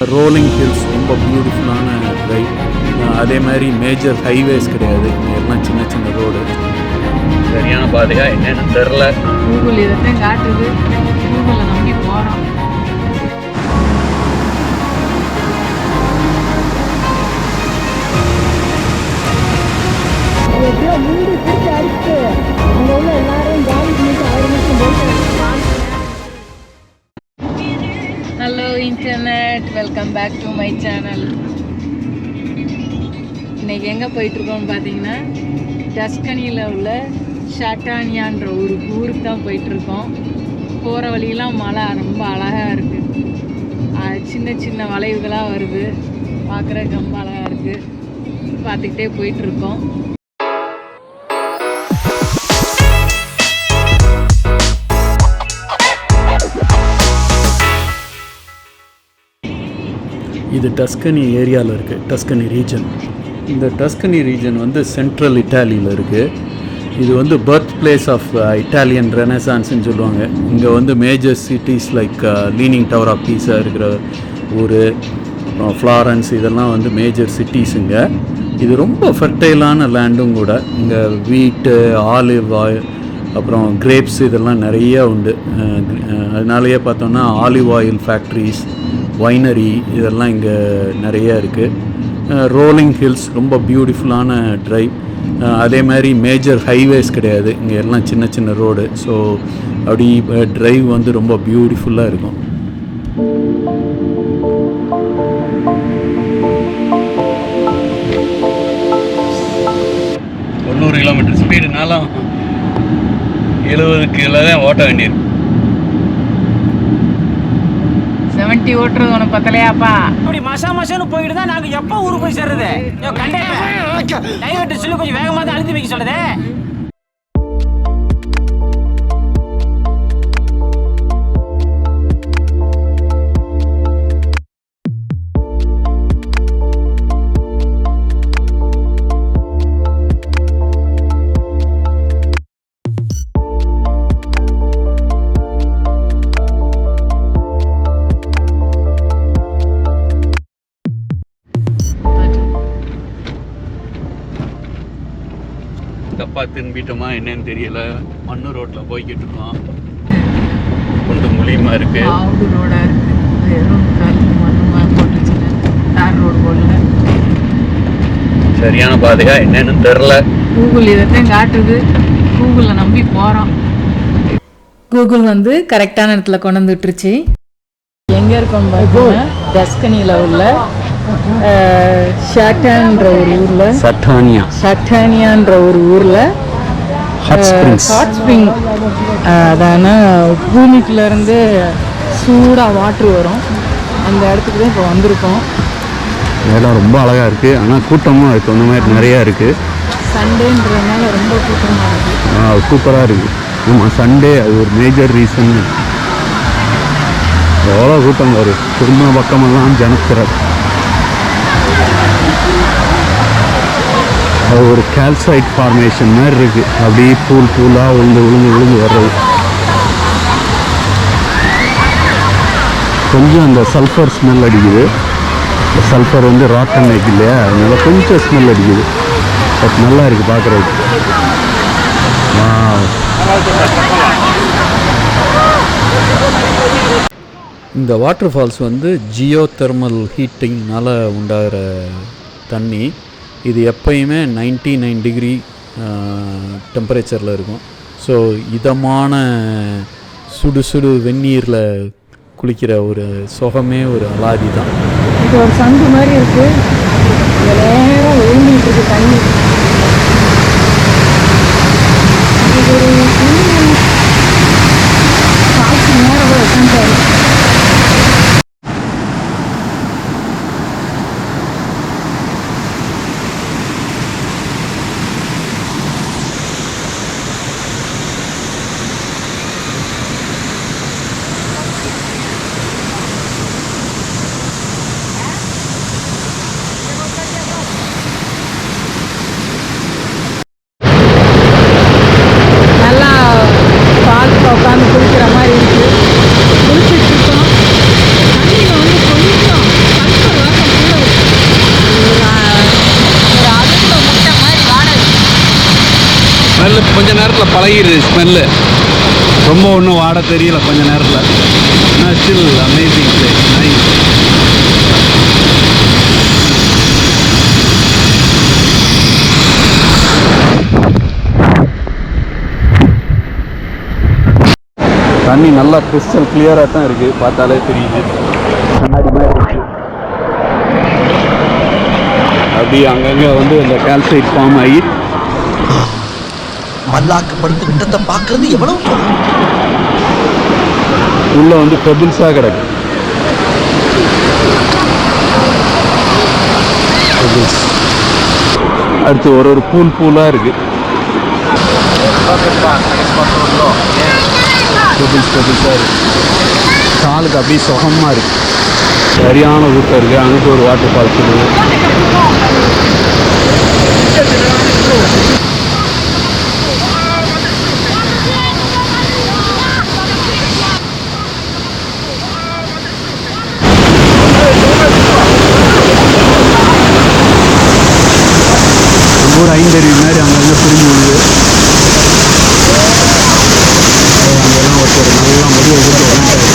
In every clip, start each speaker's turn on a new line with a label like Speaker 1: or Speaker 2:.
Speaker 1: Rolling hills ரொம்ப பியூட்டிஃபுல்லான drive. அதே மாதிரி மேஜர் ஹைவேஸ் கிடையாது, எல்லாம் சின்ன சின்ன ரோடு. சரியான பாதையா என்னன்னு தெரில.
Speaker 2: கூகுள் இதைத்தான் காட்டுது, கூகுளில் நம்பி போகிறோம். Hello internet, welcome back to my channel. இன்றைக்கி எங்கே போயிட்டுருக்கோம்னு பார்த்தீங்கன்னா, டஸ்கனியில் உள்ள சாட்டானியான்ற ஒரு ஊருக்கு தான் போயிட்டுருக்கோம். போகிற வழியெல்லாம் மலை ரொம்ப அழகாக இருக்குது, சின்ன சின்ன வளைவுகளாக வருது, பார்க்குறதுக்கு ரொம்ப அழகாக இருக்குது. பார்த்துக்கிட்டே போயிட்டுருக்கோம்.
Speaker 1: இது டஸ்கனி ஏரியாவில் இருக்குது, டஸ்கனி ரீஜன். இந்த டஸ்கனி ரீஜன் வந்து சென்ட்ரல் இட்டாலியில் இருக்குது. இது வந்து பர்த் பிளேஸ் ஆஃப் இட்டாலியன் ரெனசான்ஸ்ன்னு சொல்லுவாங்க. இங்கே வந்து major cities like leaning tower of Pisa இருக்கிற ஊர், அப்புறம் ஃப்ளாரன்ஸ், இதெல்லாம் வந்து மேஜர் சிட்டிஸுங்க. இது ரொம்ப ஃபர்டைலான லேண்டும் கூட. இங்கே வீட்டு, ஆலிவ் ஆயில், அப்புறம் கிரேப்ஸ் இதெல்லாம் நிறைய உண்டு. அதனாலேயே பார்த்தோன்னா ஆலிவ் ஆயில் ஃபேக்ட்ரிஸ், வைனரி இதெல்லாம் இங்கே நிறையா இருக்குது. ரோலிங் ஹில்ஸ் ரொம்ப பியூட்டிஃபுல்லான ட்ரைவ். அதே மாதிரி மேஜர் ஹைவேஸ் கிடையாது, இங்கே எல்லாம் சின்ன சின்ன ரோடு. ஸோ அப்படி ட்ரைவ் வந்து ரொம்ப பியூட்டிஃபுல்லாக இருக்கும். 100 கிலோமீட்டர் ஸ்பீடுனாலும் 70 கிலோ தான் ஓட்ட வேண்டியிருக்கு.
Speaker 2: 70 ஓட்டுறது உனக்கு பத்தலையாப்பா?
Speaker 3: அப்படி மசான்னு போயிட்டு தான் நாங்கள் எப்போ ஊருக்கு போய் சேர்றது? டைவர்ட்டு சொல்லி கொஞ்சம் வேகமாக தான் அழுத்தி வைக்க சொல்லுது.
Speaker 1: தப்பா திரும்பிட்டோமா என்னன்னு தெரியல. மண்ணு ரோட்டில் போய்கிட்டு இருக்கோம். கொஞ்சம் மூலியமா இருக்கு,
Speaker 2: ரோடா இருக்கு, தார் ரோடு போடல.
Speaker 1: சரியான பாதையா என்னன்னு தெரில.
Speaker 2: கூகுள் இதைத்தான் காட்டுது, கூகுளில் நம்பி போகிறோம். கூகுள் வந்து கரெக்டான இடத்துல கொண்டு வந்துட்டுருச்சு. எங்கே இருக்கோம் பார்த்தீங்கன்னா, டஸ்கனியில் உள்ள சாட்டான்ற ஒரு ஊரில், சாட்டானியான்ற ஒரு ஊரில் ஹாட் ஸ்ப்ரிங், அதான பூமிக்குள்ளேருந்து சூடாக வாட்ரு வரும், அந்த இடத்துக்கு தான் இப்போ வந்திருக்கோம்.
Speaker 1: இடம் ரொம்ப அழகாக இருக்குது, ஆனால் கூட்டமும் அதுக்கு அந்த மாதிரி நிறையா இருக்குது.
Speaker 2: சண்டேன்றதுனால ரொம்ப கூட்டமாக இருக்குது.
Speaker 1: சூப்பராக இருக்குது. ஆமாம், சண்டே அது ஒரு மேஜர் ரீசன். எவ்வளோ கூட்டம் வரும், திரும்ப பக்கமெல்லாம் ஜனத்திரள். அது ஒரு கால்சைட் ஃபார்மேஷன் மாதிரி இருக்குது, அப்படியே பூலாக விழுந்து வர்றது. கொஞ்சம் அந்த சல்ஃபர் ஸ்மெல் அடிக்குது. சல்ஃபர் வந்து ராட்டன் எக் இல்லையா, அதனால கொஞ்சம் ஸ்மெல் அடிக்குது. பட் நல்லா இருக்குது பார்க்குறதுக்கு. இந்த வாட்டர் ஃபால்ஸ் வந்து ஜியோ தெர்மல் ஹீட்டிங்னால் உண்டாகிற தண்ணி. இது எப்பயுமே 99 டிகிரி டெம்பரேச்சரில் இருக்கும். ஸோ இதமான சுடு வெந்நீரில் குளிக்கிற ஒரு சுகமே ஒரு அலாதி தான்.
Speaker 2: இது ஒரு சங்கு மாதிரி இருக்குது, நேரம் விழுந்துட்டு இருக்கு தண்ணி. இது ஒரு காசு நேரம் உட்காந்துட்டாரு.
Speaker 1: கொஞ்ச நேரத்தில் பழகிடுது ஸ்மெல்லு. ரொம்ப ஒன்றும் வாட தெரியல கொஞ்ச நேரத்தில். ஆனால் ஸ்டில் அமேசிங் பிளேஸ், நைஸ். தண்ணி நல்லா கிறிஸ்டல் கிளியராக தான் இருக்குது, பார்த்தாலே தெரியுது. கண்ணாடி மாதிரி இருக்கு. அப்படியே அங்கங்கே வந்து இந்த கால்சைட் ஃபார்ம் ஆகி
Speaker 4: மல்லாக்கப்படுத்து விட்டத்தை பார்க்கறது எவ்வளவு
Speaker 1: உள்ள வந்து பெபிள்ஸாக கிடக்கு. அடுத்து ஒரு பூலாக இருக்குது. பெபிள்ஸாக இருக்குது. காலுக்கு அப்படியே சுகமாக இருக்குது. சரியான ஊட்டம் இருக்குது. அங்கே ஒரு வாட்டர் ஃபால்ஸ் இருக்குது. ஒரு 5 அடி மாதிரி அங்கங்கே பிரிஞ்சு விடுது. அங்கெல்லாம் ஒருத்தர் நல்லா முடிய கொடுத்து உட்காந்துட்டாரு.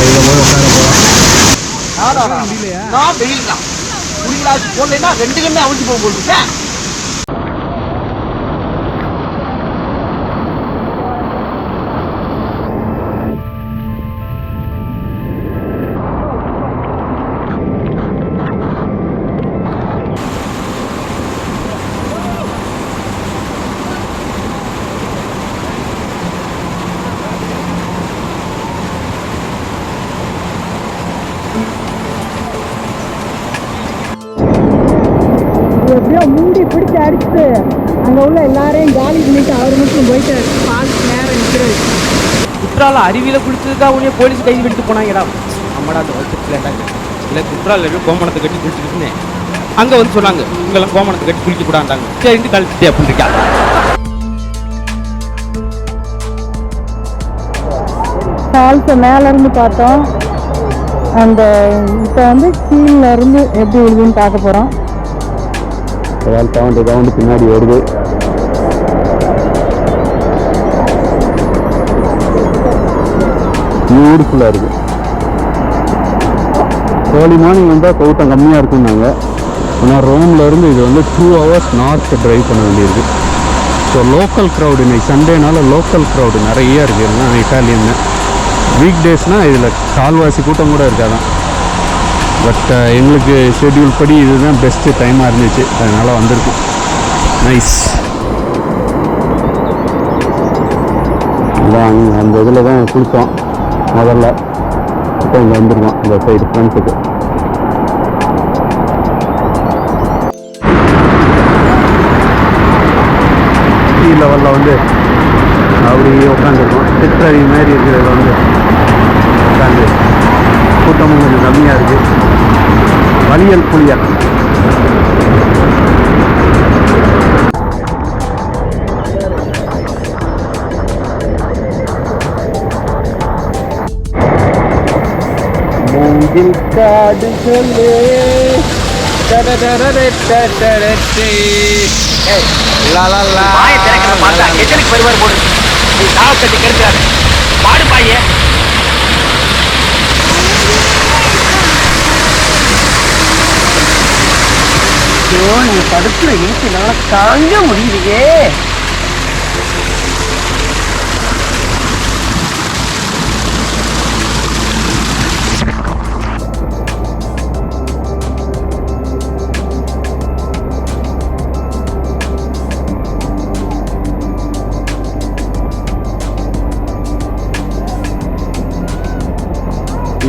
Speaker 1: இதில் போய் உட்கார போகலாம்.
Speaker 4: நான் வெயில் தான் குடிக்கலாச்சு போடலைன்னா 2 கண்ணே அவிஞ்சு போக போட்டுருக்கேன்.
Speaker 2: எப்படியோ மூடி பிடிச்சி அடிச்சுட்டு அங்கே உள்ள எல்லாரையும் காலி பண்ணிட்டு அவர் மட்டும் போயிட்டு பால் நேரம் நிற்கிறது.
Speaker 3: குற்றால அருவியில் குளிச்சதுக்கா உடனே போலீஸ் கைது எடுத்து போனாங்கடா. நம்மடா அந்த வளர்த்துலாண்டாங்க. இல்லை குற்றால போய் கோமணத்தை கட்டி குளிச்சுட்டு இருந்தேன். அங்கே வந்து சொன்னாங்க இங்கெல்லாம் கோமணத்தை கட்டி குளிக்க கூடாண்டாங்க. சரிட்டு கழிச்சுட்டே அப்படின்னு இருக்கா.
Speaker 2: ஃபால்ஸை மேலேருந்து பார்த்தோம். அந்த இப்போ வந்து கீழேருந்து எப்படி விழுதுன்னு பார்க்க போகிறோம்.
Speaker 1: கவுண்டு பின்னாடி வருது. பியூட்டிஃபுல்லாக இருக்குது. ஏர்லி மார்னிங் வந்தால் கூட்டம் கம்மியாக இருக்குன்னாங்க. ஆனால் ரோம்லேருந்து இது வந்து 2 hours நார்த் ட்ரைவ் பண்ண வேண்டியிருக்கு. ஸோ லோக்கல் க்ரௌடு இன்னைக்கு சண்டேனால லோக்கல் க்ரௌடு நிறைய இருக்குது. எல்லாம் இட்டாலியன்னு. வீக் டேஸ்னால் இதில் கால்வாசி கூட்டம் கூட இருக்காதான். பட் எங்களுக்கு ஷெட்யூல் படி இதுதான் பெஸ்ட்டு டைமாக இருந்துச்சு. அதனால் வந்திருக்கும். நைஸ். அதான் அந்த இதில் தான் குளித்தோம் முதல்ல. இப்போ இங்கே வந்துருக்கோம் இந்த சைடு ஃப்ரண்ட்டுக்கு. கீழ் லெவலில் வந்து அப்படியே உட்காந்துருக்கோம். சிற்றறி மாதிரி இருக்கிறது வந்து உட்காந்து கூட்டமும் கொஞ்சம் கம்மியாக இருக்குது. வலியல் புளியல். மூங்கில் காடுகளே
Speaker 3: வருவார் போடு. நீ தாவக்கட்டி கெடுக்கிறாரு பாடு பாயே.
Speaker 4: நீங்க படுத்துல இருக்கனால தாங்க முடியலையே.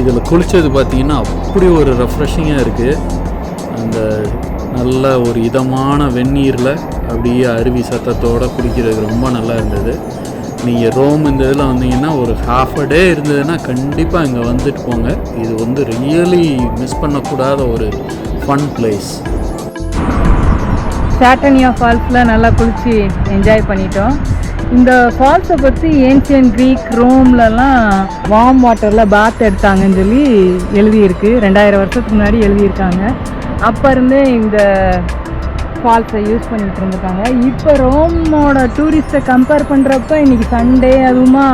Speaker 1: இதில் குளித்தது பார்த்திங்கன்னா அப்படி ஒரு ரெஃப்ரெஷிங்காக இருக்குது. அந்த நல்ல ஒரு இதமான வெந்நீரில் அப்படியே அருவி சத்தத்தோடு குடிக்கிறது ரொம்ப நல்லா இருந்தது. நீங்கள் ரோம் இந்த இதில் வந்தீங்கன்னா ஒரு half a day இருந்ததுன்னா கண்டிப்பாக இங்கே வந்துட்டு போங்க. இது வந்து ரியலி மிஸ் பண்ணக்கூடாத ஒரு ஃபன் பிளேஸ்.
Speaker 2: சாட்டர்னியா ஃபால்ஸில் நல்லா குளித்து என்ஜாய் பண்ணிட்டோம். இந்த ஃபால்ஸை பற்றி ஏன்ஷியன் க்ரீக் ரோம்லலாம் வார்ம் வாட்டரில் பாத் எடுத்தாங்கன்னு சொல்லி எழுதியிருக்கு. 2000 வருஷத்துக்கு முன்னாடி எழுதியிருக்காங்க. அப்போ இருந்தே இந்த ஃபால்ஸை யூஸ் பண்ணிகிட்டு இருந்திருக்காங்க. இப்போ ரோமோட டூரிஸ்ட்டை கம்பேர் பண்ணுறப்ப இன்றைக்கி சண்டே அதுவுமா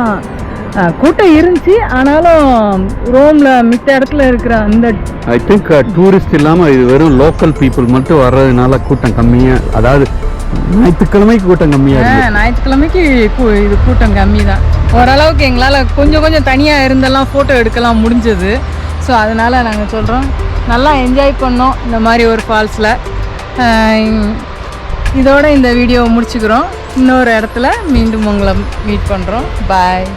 Speaker 2: கூட்டம் இருந்துச்சு. ஆனாலும் ரோமில் மித்த இடத்துல இருக்கிற அந்த
Speaker 1: ஐ திங்க் டூரிஸ்ட் இல்லாமல் இது வெறும் லோக்கல் பீப்புள் மட்டும் வர்றதுனால கூட்டம் கம்மியாக, அதாவது ஞாயிற்றுக்கிழமைக்கு கூட்டம் கம்மியாக,
Speaker 2: ஞாயிற்றுக்கிழமைக்கு இது கூட்டம் கம்மி தான். ஓரளவுக்கு எங்களால் கொஞ்சம் தனியாக இருந்தெல்லாம் ஃபோட்டோ எடுக்கலாம் முடிஞ்சது. ஸோ அதனால் நாங்கள் சொல்கிறோம், நல்லா என்ஜாய் பண்ணோம் இந்த மாதிரி ஒரு ஃபால்ஸில். இதோட இந்த வீடியோவை முடிச்சுக்கிறோம். இன்னொரு இடத்துல மீண்டும் உங்களை மீட் பண்ணுறோம். பாய்.